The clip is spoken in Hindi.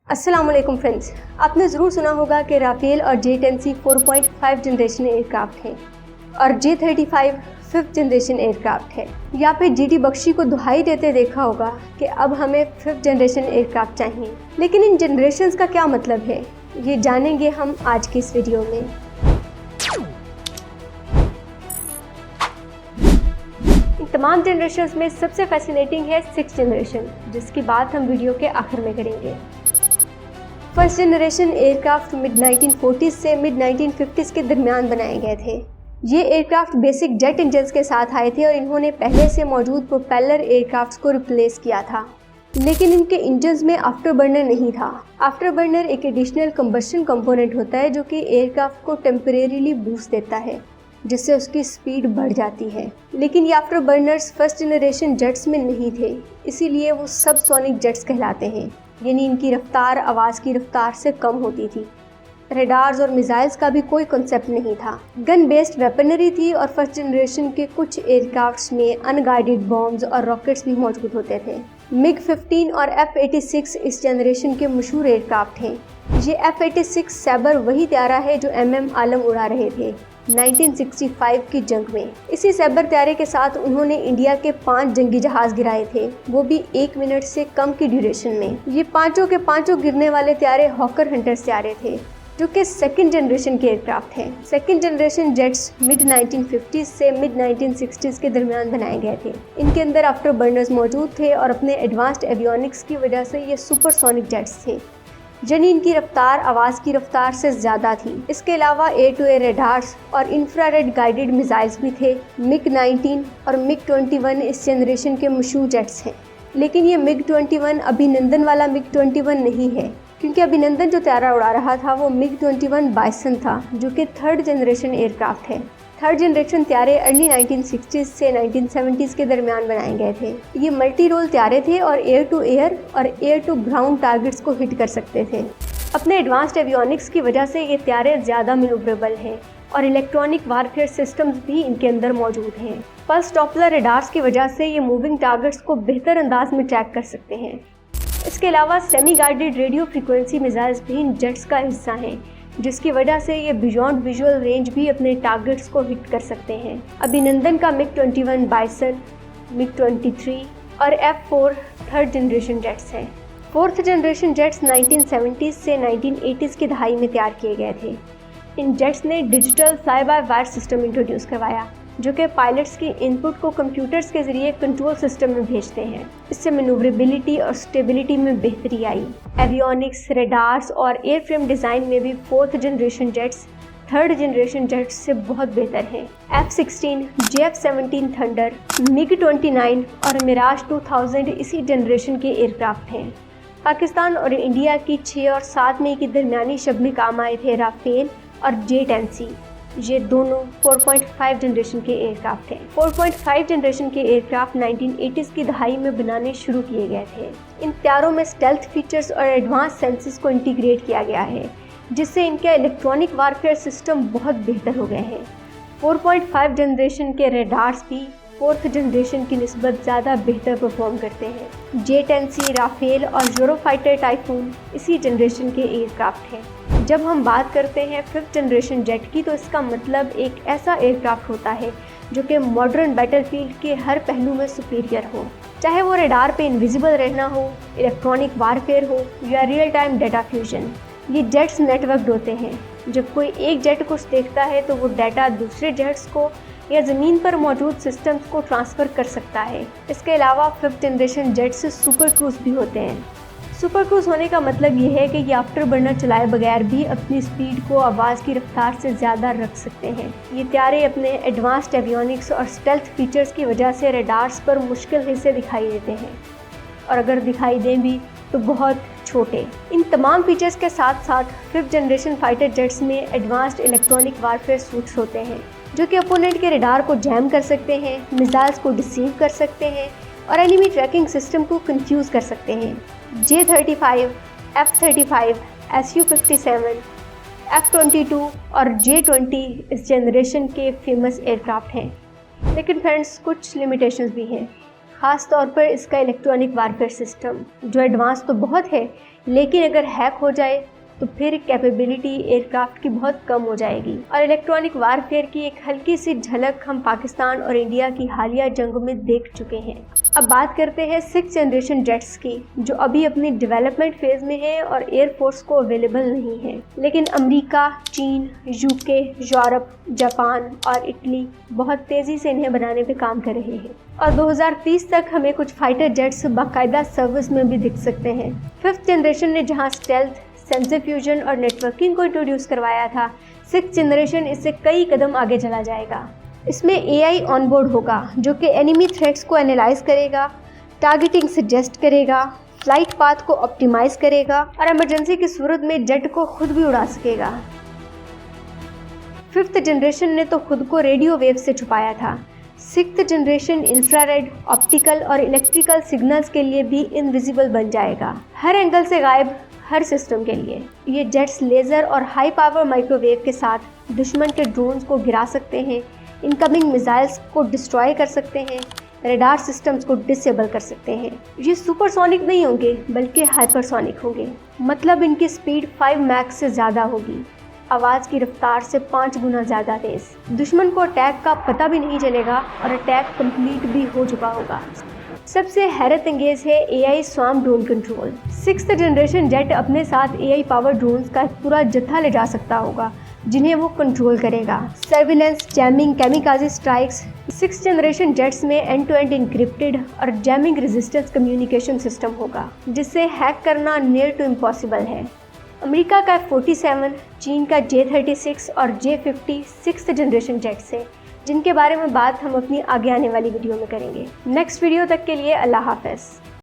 अस्सलामुअलैकुम फ्रेंड्स, आपने ज़रूर सुना होगा कि राफेल और J-10C 4.5 जनरेशन एयरक्राफ्ट है और J-35 5th जनरेशन एयरक्राफ्ट है। या फिर GD बख्शी को दुहाई देते देखा होगा कि अब हमें 5th जनरेशन एयरक्राफ्ट चाहिए। लेकिन इन जनरेशन्स का क्या मतलब है, ये जानेंगे हम आज की इस वीडियो में। इन तमाम जनरेशन्स में सबसे फैसिनेटिंग है 6th जनरेशन, जिसकी बात हम वीडियो के आखिर में करेंगे। First generation aircraft mid 1940s से मिड 1950s के दरमियान बनाए गए थे। ये एयरक्राफ्ट बेसिक जेट इंजन्स के साथ आए थे और इन्होंने पहले से मौजूद प्रोपेलर एयरक्राफ्ट्स को रिप्लेस किया था। लेकिन इनके इंजन्स में आफ्टर बर्नर नहीं था। आफ्टर बर्नर एक एडिशनल कंबशन कंपोनेंट होता है जो कि एयरक्राफ्ट को टेम्परेरीली बूस्ट देता है, जिससे उसकी स्पीड बढ़ जाती है। लेकिन ये after burners first generation jets में नहीं थे, इसीलिए वो सब सोनिक जेट्स कहलाते हैं, यानी इनकी रफ्तार आवाज़ की रफ्तार से कम होती थी। रेडार्स और मिसाइल्स का भी कोई कॉन्सेप्ट नहीं था। गन बेस्ड वेपनरी थी और फर्स्ट जनरेशन के कुछ एयरक्राफ्ट्स में अनगाइडेड बॉम्ब्स और रॉकेट्स भी मौजूद होते थे। MiG-15 और F-86 इस जनरेशन के मशहूर एयरक्राफ्ट हैं। ये F-86 सैबर वही त्यारा है जो MM आलम उड़ा रहे थे 1965 की जंग में। इसी सैबर त्यारे के साथ उन्होंने इंडिया के 5 जंगी जहाज गिराए थे, वो भी 1 मिनट से कम की ड्यूरेशन में। ये पांचों के पांचों गिरने वाले त्यारे हॉकर हंटर्स त्यारे थे, जो कि सेकंड जनरेशन के एयरक्राफ्ट हैं। Second generation jets mid 1950s से मिड 1960s के दरमियान बनाए गए थे। इनके अंदर आफ्टर बर्नर्स मौजूद थे और अपने एडवांस्ड एवियोनिक्स की वजह से ये सुपरसोनिक जेट्स थे, यानी इनकी रफ्तार आवाज़ की रफ्तार से ज़्यादा थी। इसके अलावा एयर टू एयर रेडार्स और इंफ्रारेड गाइडेड मिसाइल्स भी थे। MiG-19 और MiG-21 इस जनरेशन के मशहूर जेट्स हैं। लेकिन ये MiG-21 अभिनंदन वाला MiG-21 नहीं है, क्योंकि अभिनंदन जो त्यारा उड़ा रहा था वो MiG-21 बाइसन था, जो कि थर्ड जनरेशन एयरक्राफ्ट है। थर्ड जनरेशन त्यारे अर्ली 1960s से 1970s के दरमियान बनाए गए थे। ये मल्टी रोल त्यारे थे और एयर टू एयर और एयर टू ग्राउंड टारगेट्स को हिट कर सकते थे। अपने एडवांस्ड एवियोनिक्स की वजह से ये त्यारे ज़्यादा मैन्यूवरेबल हैं और इलेक्ट्रॉनिक वारफेयर सिस्टम्स भी इनके अंदर मौजूद हैं। पल्स डॉपलर रेडार्स की वजह से ये मूविंग टारगेट्स को बेहतर अंदाज में ट्रैक कर सकते हैं। इसके अलावा semi guided radio frequency missiles भी इन जेट्स का हिस्सा हैं, जिसकी वजह से ये बियॉन्ड विजुअल रेंज भी अपने टारगेट्स को हिट कर सकते हैं। अभिनंदन का MiG-21 बाइसन, MiG-23 और F-4 थर्ड जनरेशन जेट्स हैं। फोर्थ जनरेशन जेट्स 1970s से 1980s की दहाई में तैयार किए गए थे। इन जेट्स ने digital fly by wire system introduce करवाया, जो कि पायलट्स की इनपुट को कंप्यूटर्स के ज़रिए कंट्रोल सिस्टम में भेजते हैं। इससे मैन्यूवरेबिलिटी और स्टेबिलिटी में बेहतरी आई। एवियोनिक्स, रेडार्स और एयरफ्रेम डिज़ाइन में भी fourth generation jets third generation jets से बहुत बेहतर हैं। F-16, JF-17 थंडर, MiG-29 और मिराज 2000 इसी जनरेशन के एयरक्राफ्ट हैं। पाकिस्तान और इंडिया की 6 और 7 मई की दरमियानी शब में काम आए थे राफेल और J-10C। ये दोनों 4.5 जनरेशन के एयरक्राफ्ट हैं। 4.5 जनरेशन के एयरक्राफ्ट 1980s की दहाई में बनाने शुरू किए गए थे। इन त्यारों में स्टेल्थ फीचर्स और एडवांस सेंसेस को इंटीग्रेट किया गया है, जिससे इनके इलेक्ट्रॉनिक वारफेयर सिस्टम बहुत बेहतर हो गए हैं। 4.5 जनरेशन के रेडार्स भी फोर्थ जनरेशन की निस्बत ज़्यादा बेहतर परफॉर्म करते हैं। J-10C, राफेल और यूरोफाइटर टाइफून इसी जनरेशन के एयरक्राफ्ट हैं। जब हम बात करते हैं 5th जनरेशन जेट की, तो इसका मतलब एक ऐसा एयरक्राफ्ट होता है जो कि मॉडर्न बैटलफील्ड के हर पहलू में सुपीरियर हो, चाहे वो रेडार पे इनविजिबल रहना हो, इलेक्ट्रॉनिक वारफेयर हो या रियल टाइम डाटा फ्यूजन। ये जेट्स नेटवर्क्ड होते हैं। जब कोई एक जेट कुछ देखता है तो वो डाटा दूसरे जेट्स को या ज़मीन पर मौजूद सिस्टम्स को ट्रांसफ़र कर सकता है। इसके अलावा 5th generation jets super cruise भी होते हैं। सुपर क्रूज होने का मतलब ये है कि ये आफ्टर बर्नर चलाए बगैर भी अपनी स्पीड को आवाज़ की रफ्तार से ज़्यादा रख सकते हैं। ये त्यारे अपने एडवांस्ड एवियोनिक्स और स्टेल्थ फीचर्स की वजह से रेडार्स पर मुश्किल हिस्से दिखाई देते हैं, और अगर दिखाई दें भी तो बहुत छोटे। इन तमाम फीचर्स के साथ साथ 5th जनरेशन फाइटर जेट्स में एडवांस्ड इलेक्ट्रॉनिक वारफेयर सूट्स होते हैं, जो कि अपोनेंट के रेडार को जैम कर सकते हैं, मिसाइल्स को डिसीव कर सकते हैं और एनिमी ट्रैकिंग सिस्टम को कंफ्यूज कर सकते हैं। J-35, F-35, Su-57, F-22 और J-20 इस जनरेशन के फेमस एयरक्राफ्ट हैं। लेकिन फ्रेंड्स, कुछ लिमिटेशंस भी हैं। ख़ास तौर पर इसका इलेक्ट्रॉनिक वारफेयर सिस्टम जो एडवांस तो बहुत है, लेकिन अगर हैक हो जाए तो फिर कैपेबिलिटी एयरक्राफ्ट की बहुत कम हो जाएगी। और इलेक्ट्रॉनिक वारफेयर की एक हल्की सी झलक हम पाकिस्तान और इंडिया की हालिया जंगों में देख चुके हैं। अब बात करते हैं 6th जनरेशन जेट्स की, जो अभी अपनी डेवलपमेंट फेज में है और एयरफोर्स को अवेलेबल नहीं है। लेकिन अमेरिका, चीन, यूके, यूरोप, जापान और इटली बहुत तेजी से इन्हें बनाने पे काम कर रहे हैं और 2030 तक हमें कुछ फाइटर जेट्स बाकायदा सर्विस में भी दिख सकते हैं। 5th जनरेशन ने जहां स्टेल्थ, सेंसर फ्यूजन और नेटवर्किंग को इंट्रोड्यूस करवाया था, 6th जनरेशन इससे कई कदम आगे चला जाएगा। इसमें AI ऑनबोर्ड होगा जो कि एनिमी थ्रेट्स को एनालाइज करेगा, टारगेटिंग सजेस्ट करेगा, फ्लाइट पाथ को ऑप्टिमाइज करेगा और इमरजेंसी की सूरत में जेट को खुद भी उड़ा सकेगा। 5th जनरेशन ने तो खुद को रेडियो वेव से छुपाया था। 6th जनरेशन इंफ्रारेड, ऑप्टिकल और इलेक्ट्रिकल सिग्नल्स के लिए भी इनविजिबल बन जाएगा, हर एंगल से गायब, हर सिस्टम के लिए। ये जेट्स लेज़र और हाई पावर माइक्रोवेव के साथ दुश्मन के ड्रोन्स को गिरा सकते हैं, इनकमिंग मिसाइल्स को डिस्ट्रॉय कर सकते हैं, रडार सिस्टम्स को डिसेबल कर सकते हैं। ये सुपरसोनिक नहीं होंगे बल्कि हाइपरसोनिक होंगे, मतलब इनकी स्पीड 5 मैक से ज़्यादा होगी, आवाज़ की रफ्तार से 5 गुना ज़्यादा तेज़। दुश्मन को अटैक का पता भी नहीं चलेगा और अटैक कंप्लीट भी हो चुका होगा। सबसे हैरत अंगेज है AI swarm drone control. 6th generation jet अपने साथ AI पावर ड्रोन्स का एक पूरा जत्था ले जा सकता होगा जिन्हें वो कंट्रोल करेगा। Surveillance, jamming, kamikaze strikes. 6th generation jets में एंड टू एंड इंक्रिप्टेड और जैमिंग रेजिस्टेंस कम्युनिकेशन सिस्टम होगा जिससे हैक करना नियर टू इम्पॉसिबल है। अमेरिका का F-47, चीन का J-36 और J-50 6th जनरेशन जेट्स है जिनके बारे में बात हम अपनी आगे आने वाली वीडियो में करेंगे। नेक्स्ट वीडियो तक के लिए अल्लाह हाफ़िज़।